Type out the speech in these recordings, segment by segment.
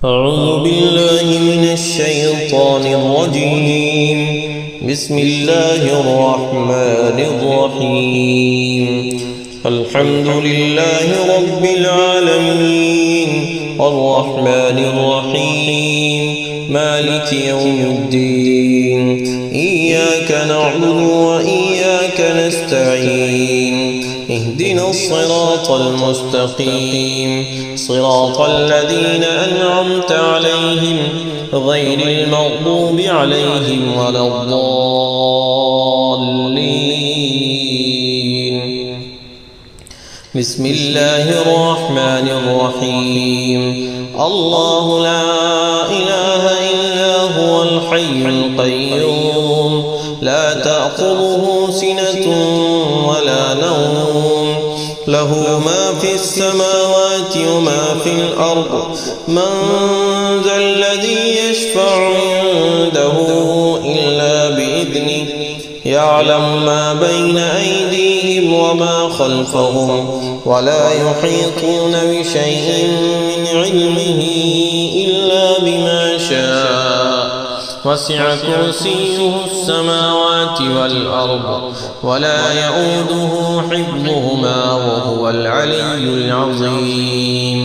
أعوذ بالله من الشيطان الرجيم. بسم الله الرحمن الرحيم. الحمد لله رب العالمين الرحمن الرحيم مالك يوم الدين. إياك نعبد وإياك نستعين. اهدنا الصراط المستقيم صراط الذين أنعمت عليهم غير المغضوب عليهم ولا الضالين. بسم الله الرحمن الرحيم. الله لا إله إلا هو الحي القيوم لا تأخذه سنة ولا نوم له ما في السماوات وما في الأرض. من ذا الذي يشفع عنده إلا بإذنه يعلم ما بين أيديهم وما خلفهم ولا يحيطون بشيء من علمه إلا بما شاء. وسع كرسيه السماوات والأرض ولا يؤوده حفظهما وهو العلي العظيم.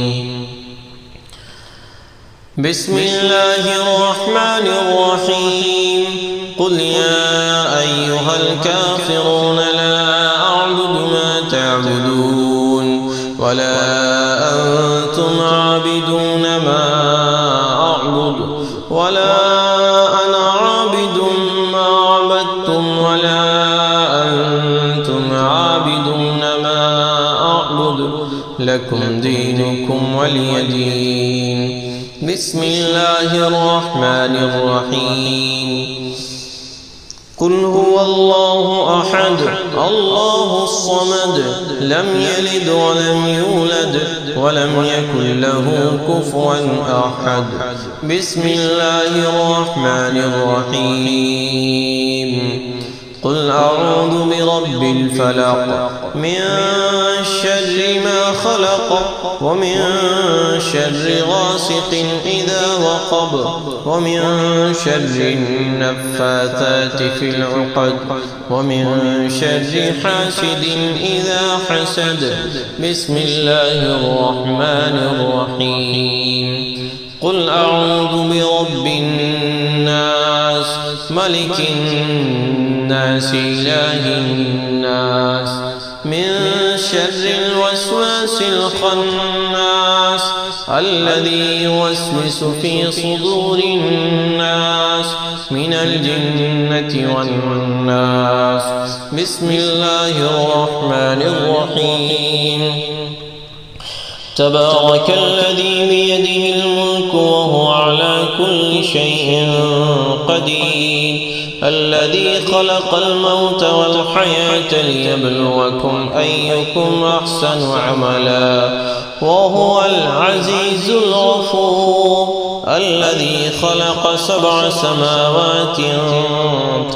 بسم الله الرحمن الرحيم. قل يا أيها الكافرون لا أعبد ما تعبدون ولا أنتم عابدون ما أعبد ولا أنا عابد ما عبدتم ولا أنتم عابدون ما أعبد لكم دينكم ولي دين. بسم الله الرحمن الرحيم. قل هو الله أحد الله الصمد لم يلد ولم يولد ولم يكن له كفوا أحد. بسم الله الرحمن الرحيم. قل أعوذ برب الفلق من شر ما خلق ومن شر غاسق إذا وقب ومن شر النفاثات في العقد ومن شر حاسد إذا حسد. بسم الله الرحمن الرحيم. قل أعوذ برب الناس ملك الناس إله الناس من شر الوسواس الخناس الذي يوسوس في صدور الناس من الجنة والناس. بسم الله الرحمن الرحيم. تبارك الذي بيده الملك وهو على كل شيء قدير الذي خلق الموت والحياة ليبلوكم أيكم أحسن عملا وهو العزيز الغفور الذي خلق 7 سماوات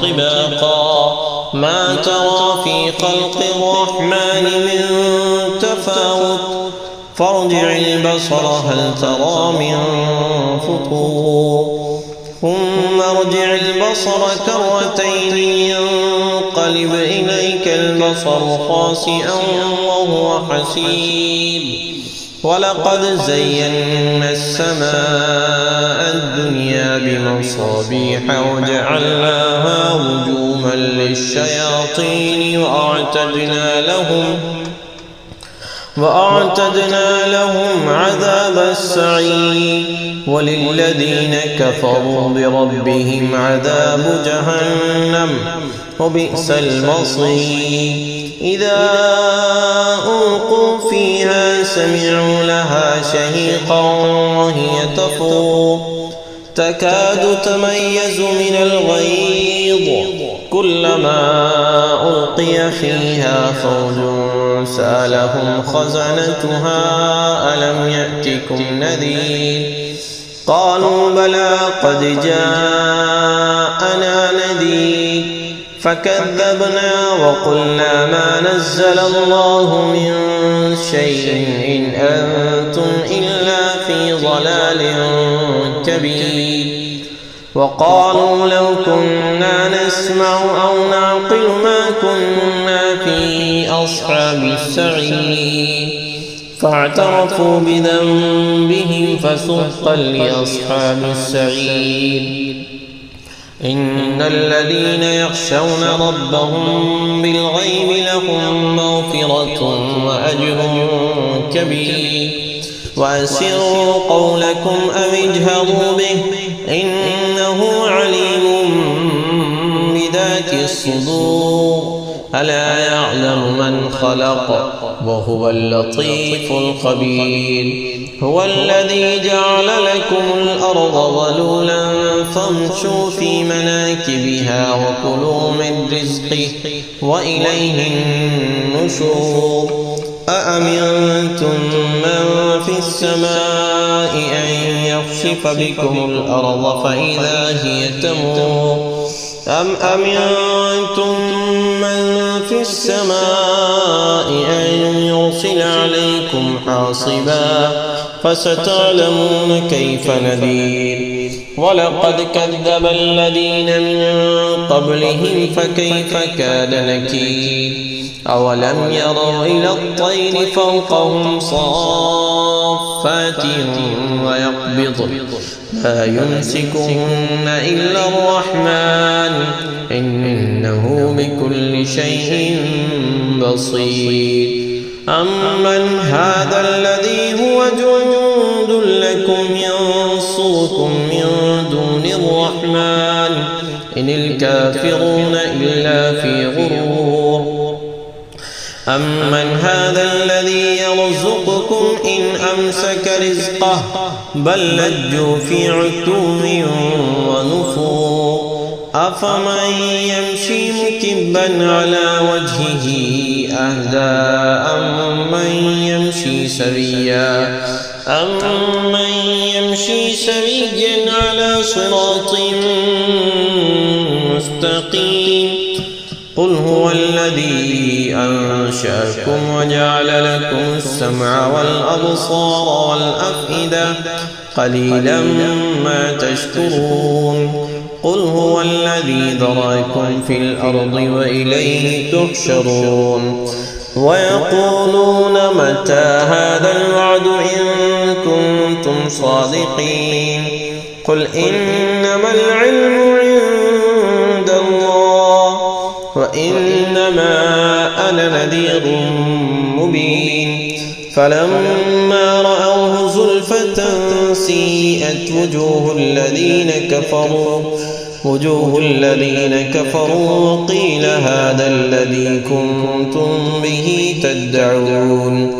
طباقا ما ترى في خلق الرحمن من تفاوت فارجع البصر هل ترى من فطور ثم ارجع البصر كرتين ينقلب إليك البصر خاسئا وهو حسير. ولقد زينا السماء الدنيا بمصابيح وجعلناها رجوما للشياطين وأعتدنا لهم عذاب السعير. وللذين كفروا بربهم عذاب جهنم وبئس المصير. إذا ألقوا فيها سمعوا لها شهيقا وهي تفور تكاد تميز من الغيظ كلما ألقي فيها فوج سألهم خزنتها ألم يأتكم نذير قالوا بلى قد جاءنا نذير فكذبنا وقلنا ما نزل الله من شيء إن أنتم إلا في ضلال كبير وقالوا لو كنا نسمع أو نعقل ما كنا في أصحاب السعير فاعترفوا بذنبهم فسحقا لأصحاب السعير إن الذين يخشون ربهم بالغيب لهم مغفرة وأجر كبير وأسروا قولكم أو اجهروا به إنه عليم بذات الصدور ألا يعلم من خلق وهو اللطيف الخبير هو الذي جعل لكم الأرض ذلولا فامشوا في مناكبها وكلوا من رزقه وإليه النشور أأمنتم من في السماء أن يخسف بكم الأرض فإذا هي تمور أم أمنتم من في السماء أن يرسل عليكم حاصبا فستعلمون كيف نذير ولقد كذب الذين من قبلهم فكيف كان نكير أولم يروا إلى الطير فوقهم صافات ويقبضن لا يمسكهن إلا الرحمن إنه بكل شيء بصير أمن هذا الذي هو جند لكم ينصركم من دون الرحمن إن الكافرون إلا في غرور أمن هذا الذي يرزقكم إن أمسك رزقه بل لجوا في عتو ونفور أفمن يمشي مكبا على وجهه أهدى أمن يمشي سويا على صراط مستقيم قل هو الذي أنشأكم وجعل لكم السمع والأبصار والأفئدة قليلا ما تشكرون قل هو الذي ذرأكم في الأرض وإليه تحشرون ويقولون متى هذا الوعد إن كنتم صادقين قل إنما العلم عند الله وإنما أنا نذير مبين فلما رأوه زلفة سيئت وجوه الذين كفروا وقيل هذا الذي كنتم به تدعون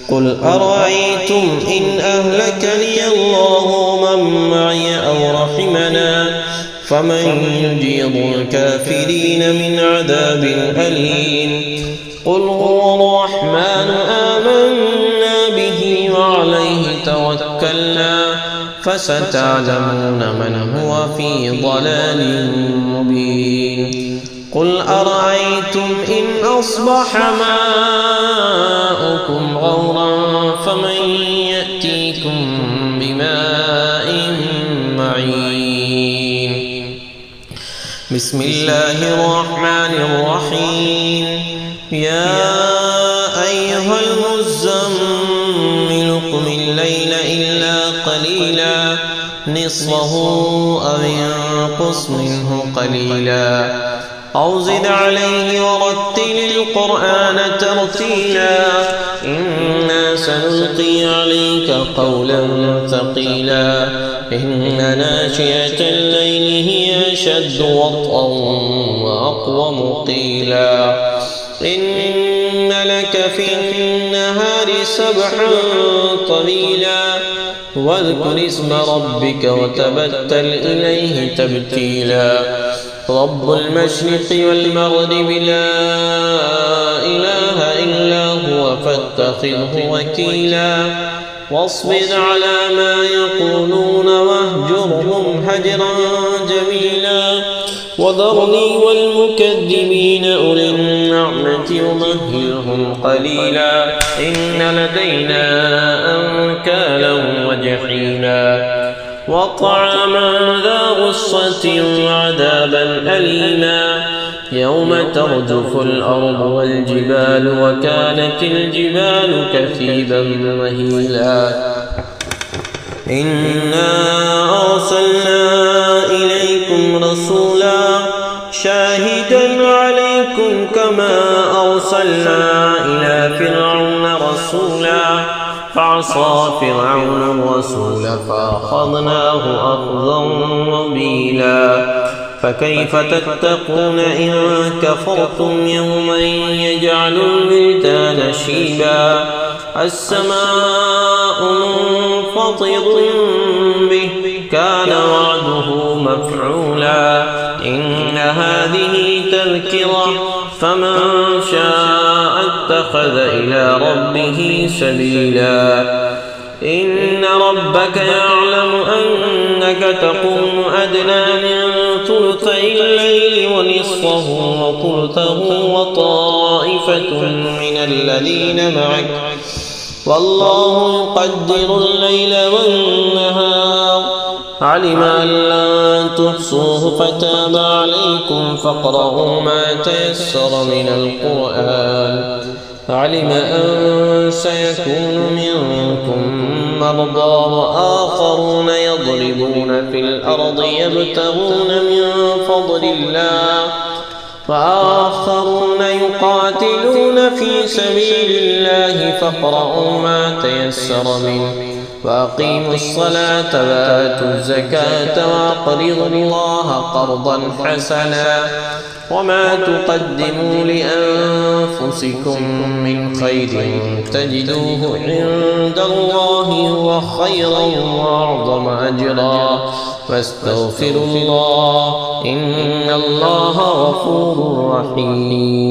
قل أرأيتم إن أهلكني الله ومن معي أو رحمنا فمن يجير الكافرين من عذاب أليم قل هو الرحمن آمنا به وعليه توكلنا فستعلمون من هو في ضلال مبين قل أرأيتم إن أصبح ماؤكم غورا فمن يأتيكم بماء معين بسم الله الرحمن الرحيم يا أيها المزمل قم الليل إلا قليلا نصفه أو انقص منه قليلا أو زد عليه ورتل القرآن ترتيلا إنا سنلقي عليك قولا ثقيلا إن ناشئة الليل هي أشد وطئا وأقوم قيلا إن لك في النهار سبحا طويلا واذكر اسم ربك وتبتل إليه تبتيلا رب المشرق والمغرب لا إله إلا هو فاتخذه وكيلا واصبر على ما يقولون واهجرهم هجرا جميلا وذرني والمكذبين أولي النعمة ومهلهم قليلا إن لدينا أنكالا وجحيما وطعاما ذا غصة وعذابا أليما يوم ترجف الأرض والجبال وكانت الجبال كثيبا مهيلا إنا أرسلنا إليكم رسولا شاهدا عليكم كما أرسلنا إلى فرعون رسولا فعصى فرعون الرسول فأخذناه أخذا وبيلا فكيف تتقون إن كفرتم يوما يجعل الولدان شيبا السماء منفطر به كان وعده مفعولا إن هذه تذكرة فمن شاء اتخذ إلى ربه سبيلا إن ربك يعلم أنك تقوم أدنى من ثلثي الليل ونصفه وثلثه وطائفة من الذين معك والله يقدر الليل والنهار علم أن لن تحصوه فتاب عليكم فاقرؤوا ما تيسر من القرآن علم أن سيكون منكم مرضى وآخرون يضربون في الأرض يبتغون من فضل الله وآخرون يقاتلون في سبيل الله فاقرؤوا ما تيسر منه وأقيموا الصلاة وآتوا الزكاة وأقرضوا الله قرضا حسنا وما تقدموا لأنفسكم من خير تجدوه عند الله هو خيرا وأعظم أجرا واستغفروا الله إن الله غفور رحيم